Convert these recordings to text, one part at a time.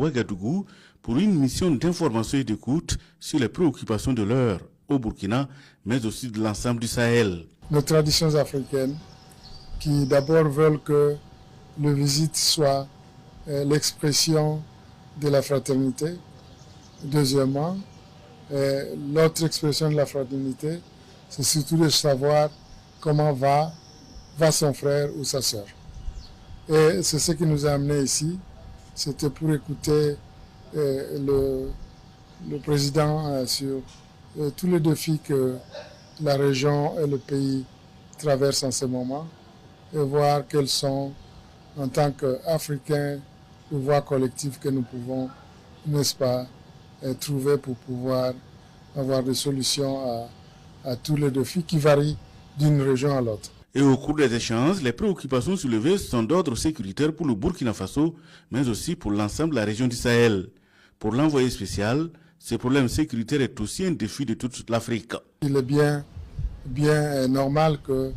Ouagadougou pour une mission d'information et d'écoute sur les préoccupations de l'heure au Burkina, mais aussi de l'ensemble du Sahel. Nos traditions africaines qui d'abord veulent que le visite soit l'expression de la fraternité. Deuxièmement, l'autre expression de la fraternité, c'est surtout de savoir comment va son frère ou sa sœur. Et c'est ce qui nous a amenés ici. C'était pour écouter le président sur tous les défis que la région et le pays traversent en ce moment et voir quels sont, en tant qu'Africains, les voies collectives que nous pouvons, n'est-ce pas, trouver pour pouvoir avoir des solutions à tous les défis qui varient d'une région à l'autre. Et au cours des échanges, les préoccupations soulevées sont d'ordre sécuritaire pour le Burkina Faso, mais aussi pour l'ensemble de la région du Sahel. Pour l'envoyé spécial, ce problème sécuritaire est aussi un défi de toute l'Afrique. Il est bien normal que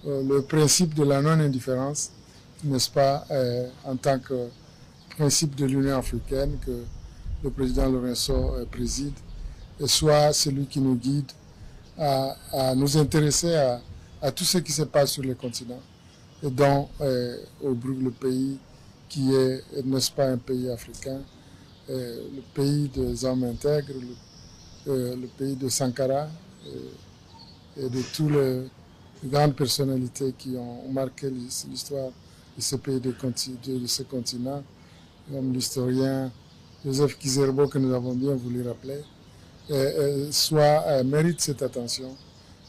le principe de la non-indifférence, n'est-ce pas, en tant que principe de l'Union africaine que le président Lorenzo préside, soit celui qui nous guide à nous intéresser à tout ce qui se passe sur le continent, et dont le pays qui est, n'est-ce pas, un pays africain, le pays des hommes intègres, le pays de Sankara et de toutes les grandes personnalités qui ont marqué l'histoire de ce pays, de ce continent, comme l'historien Joseph Kizerbo, que nous avons bien voulu rappeler, mérite cette attention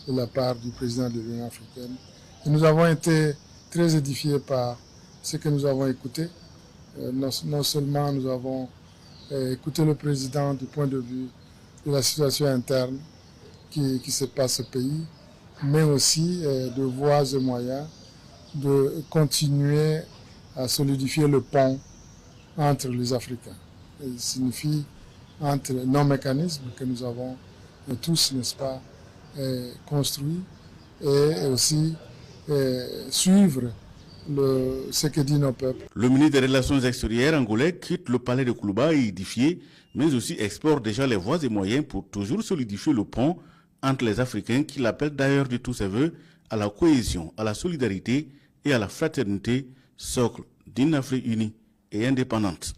de la part du président de l'Union africaine. Et nous avons été très édifiés par ce que nous avons écouté. Non seulement nous avons écouté le président du point de vue de la situation interne qui se passe au pays, mais aussi de voies et moyens de continuer à solidifier le pont entre les Africains. Il signifie entre nos mécanismes que nous avons tous, n'est-ce pas, construits, et aussi suivre ce que disent nos peuples. Le ministre des Relations extérieures angolais quitte le palais de Koulouba édifié, mais aussi explore déjà les voies et moyens pour toujours solidifier le pont entre les Africains, qu'il appelle d'ailleurs de tous ses voeux à la cohésion, à la solidarité et à la fraternité, socle d'une Afrique unie et indépendante.